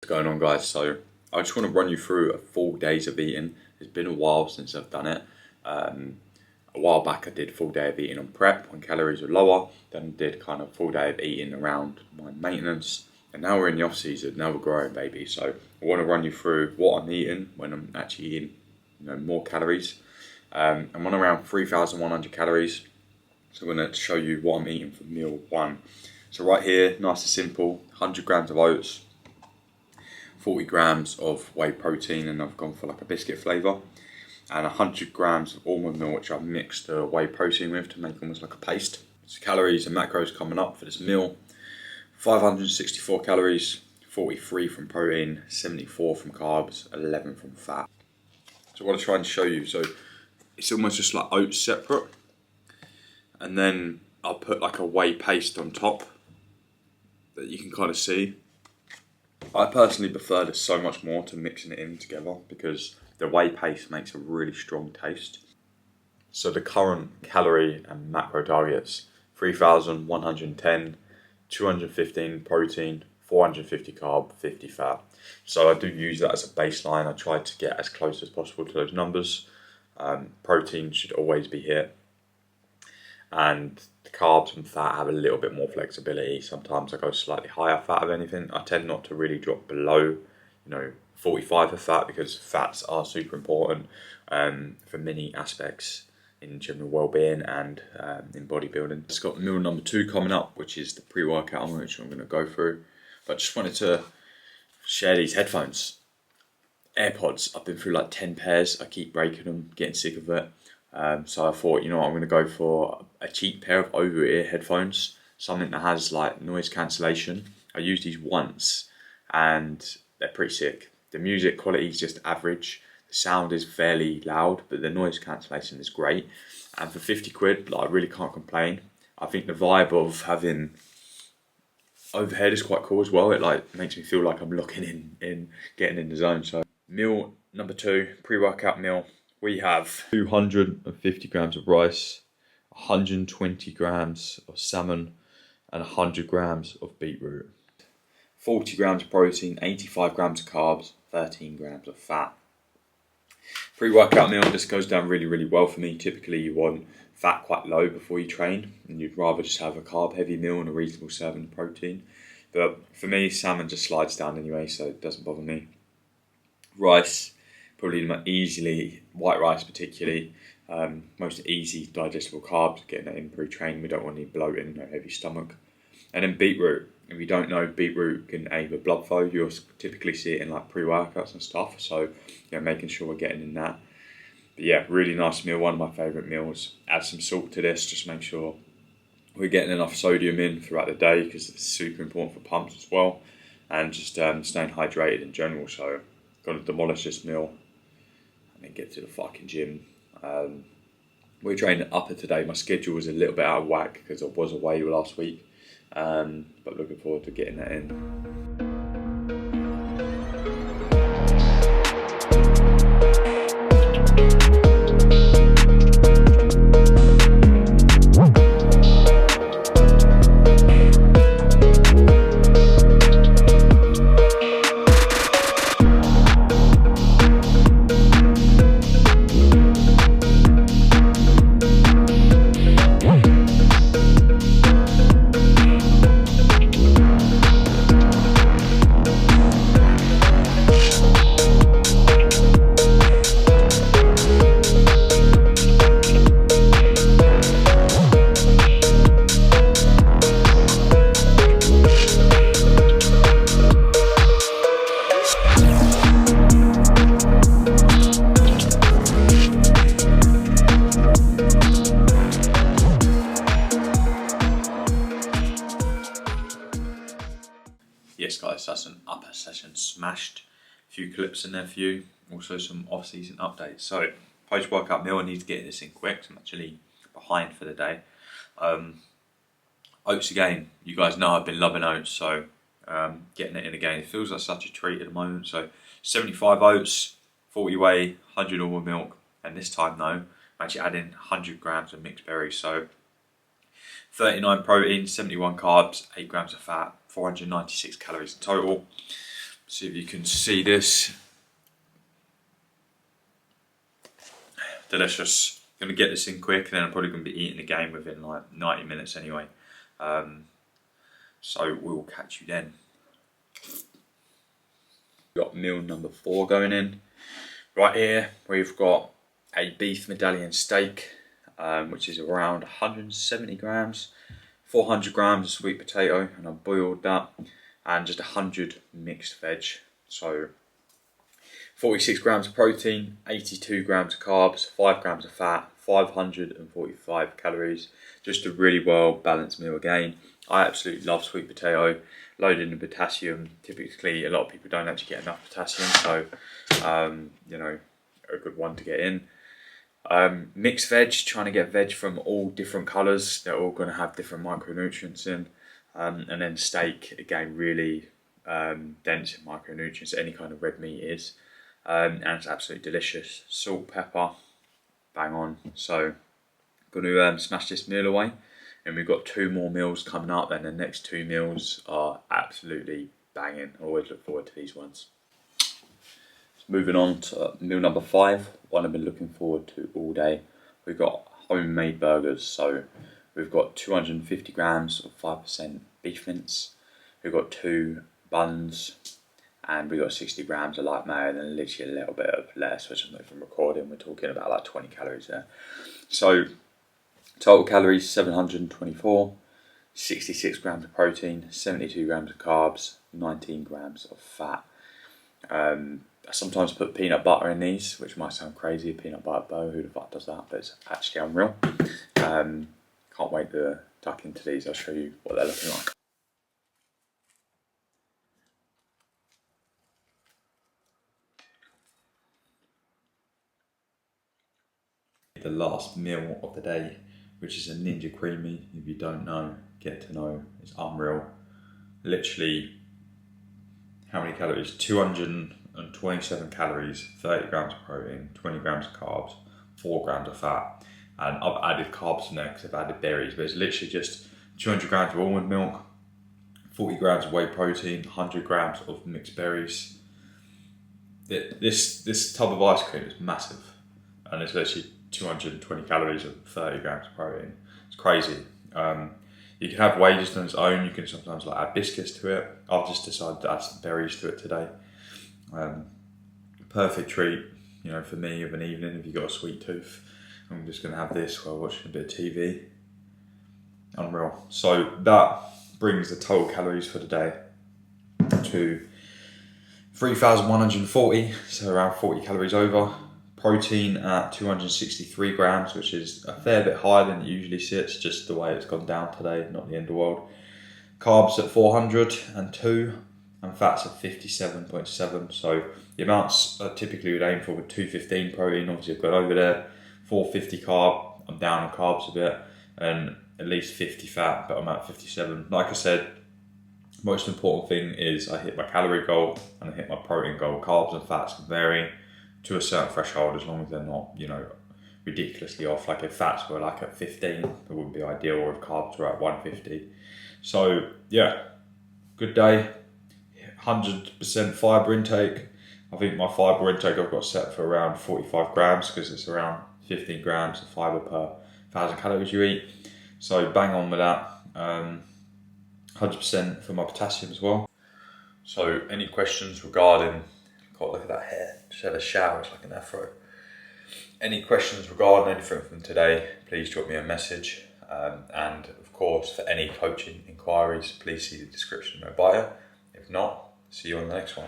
going on, guys? So I just want to run you through a full days of eating. It's been a while since I've done it. A while back I did full day of eating on prep when calories were lower, then did kind of full day of eating around my maintenance, and now we're in the off season. Now we're growing, baby. So I want to run you through what I'm eating when I'm actually eating more calories. I'm on around 3,100 calories, so I'm going to show you what I'm eating for meal one. So right here, nice and simple, 100 grams of oats, 40 grams of whey protein, and I've gone for like a biscuit flavour, and 100 grams of almond milk, which I've mixed the whey protein with to make almost like a paste. So calories and macros coming up for this meal: 564 calories, 43 from protein, 74 from carbs, 11 from fat. So what I try and show you, so it's almost just like oats separate, and then I'll put like a whey paste on top that you can kind of see. I personally prefer this so much more to mixing it in together because the whey paste makes a really strong taste. So the current calorie and macro targets: 3,110, 215 protein, 450 carb, 50 fat. So I do use that as a baseline. I try to get as close as possible to those numbers. Protein should always be hit, and the carbs and fat have a little bit more flexibility. Sometimes I go slightly higher fat of anything. I tend not to really drop below 45 of fat, because fats are super important for many aspects in general well-being and in bodybuilding. It's got meal number two coming up, which is the pre-workout, which I'm going to go through. But I just wanted to share these headphones. AirPods, I've been through like 10 pairs. I keep breaking them, getting sick of it. So I thought, I'm going to go for a cheap pair of over-ear headphones, something that has like noise cancellation. I used these once and they're pretty sick. The music quality is just average. The sound is fairly loud, but the noise cancellation is great. And for 50 quid, I really can't complain. I think the vibe of having overhead is quite cool as well. It makes me feel like I'm locking in, getting in the zone. So meal number two, pre-workout meal. We have 250 grams of rice, 120 grams of salmon, and 100 grams of beetroot. 40 grams of protein, 85 grams of carbs, 13 grams of fat. Pre-workout meal just goes down really, really well for me. Typically you want fat quite low before you train, and you'd rather just have a carb heavy meal and a reasonable serving of protein. But for me, salmon just slides down anyway, so it doesn't bother me. Rice, probably easily, white rice particularly, most easy digestible carbs, getting that in pre-training. We don't want any bloating, no heavy stomach. And then beetroot. If you don't know, beetroot can aid with blood flow. You'll typically see it in like pre-workouts and stuff, so making sure we're getting in that. But yeah, really nice meal, one of my favourite meals. Add some salt to this, just make sure we're getting enough sodium in throughout the day, because it's super important for pumps as well, and just staying hydrated in general. So got to demolish this meal and then get to the fucking gym. We're training upper today. My schedule was a little bit out of whack because I was away last week, but looking forward to getting that in. Yes guys, that's an upper session smashed. A few clips in there for you, also some off-season updates. So post-workout meal, I need to get this in quick, so I'm actually behind for the day. Oats again, you guys know I've been loving oats, so getting it in again, it feels like such a treat at the moment. So 75 oats, 40 whey, 100 almond milk, and this time though, I'm actually adding 100 grams of mixed berries. So 39 protein, 71 carbs, 8 grams of fat, 496 calories in total. See if you can see this. Delicious. Gonna get this in quick, and then I'm probably gonna be eating the game within like 90 minutes anyway. So we'll catch you then. Got meal number 4 going in. Right here, we've got a beef medallion steak, which is around 170 grams, 400 grams of sweet potato, and I boiled that, and just 100 mixed veg. So 46 grams of protein, 82 grams of carbs, 5 grams of fat, 545 calories. Just a really well balanced meal again. I absolutely love sweet potato, loaded in potassium. Typically, a lot of people don't actually get enough potassium, so you know, a good one to get in. Mixed veg, trying to get veg from all different colours. They're all going to have different micronutrients in. And then steak, again, really dense in micronutrients. Any kind of red meat is. And it's absolutely delicious. Salt, pepper, bang on. So, I'm going to smash this meal away. And we've got 2 more meals coming up, and the next 2 meals are absolutely banging. I always look forward to these ones. Moving on to meal number 5, one I've been looking forward to all day. We've got homemade burgers. So we've got 250 grams of 5% beef mince. We've got 2 buns, and we've got 60 grams of light mayo, and then literally a little bit of lettuce, which I'm not even recording. We're talking about like 20 calories there. So total calories 724, 66 grams of protein, 72 grams of carbs, 19 grams of fat. I sometimes put peanut butter in these, which might sound crazy, peanut butter bow, who the fuck does that, but it's actually unreal. Can't wait to duck into these, I'll show you what they're looking like. The last meal of the day, which is a Ninja Creamy. If you don't know, get to know. It's unreal. Literally, how many calories? 227 calories, 30 grams of protein, 20 grams of carbs, 4 grams of fat. And I've added carbs in there because I've added berries, but it's literally just 200 grams of almond milk, 40 grams of whey protein, 100 grams of mixed berries. This tub of ice cream is massive, and it's literally 220 calories of 30 grams of protein. It's crazy. You can have whey just on its own. You can sometimes like add biscuits to it. I've just decided to add some berries to it today. Perfect treat, you know, for me of an evening if you've got a sweet tooth. I'm just going to have this while watching a bit of TV. Unreal. So that brings the total calories for the day to 3,140, so around 40 calories over. Protein at 263 grams, which is a fair bit higher than it usually sits, just the way it's gone down today, not the end of the world. Carbs at 402, and fats at 57.7. So the amounts I typically would aim for with 215 protein, obviously I've got over there, 450 carb, I'm down on carbs a bit, and at least 50 fat, but I'm at 57. Like I said, most important thing is I hit my calorie goal and I hit my protein goal. Carbs and fats can vary to a certain threshold as long as they're not, you know, ridiculously off. Like if fats were like at 15, it wouldn't be ideal, or if carbs were at 150. So yeah, good day. 100% fibre intake. I think my fibre intake I've got set for around 45 grams because it's around 15 grams of fibre per 1,000 calories you eat. So bang on with that. 100% for my potassium as well. So any questions regarding, God, look at that hair, just had a shower, it's like an afro. Any questions regarding anything from today, please drop me a message. And of course, for any coaching inquiries, please see the description in my bio. If not, see you on the next one.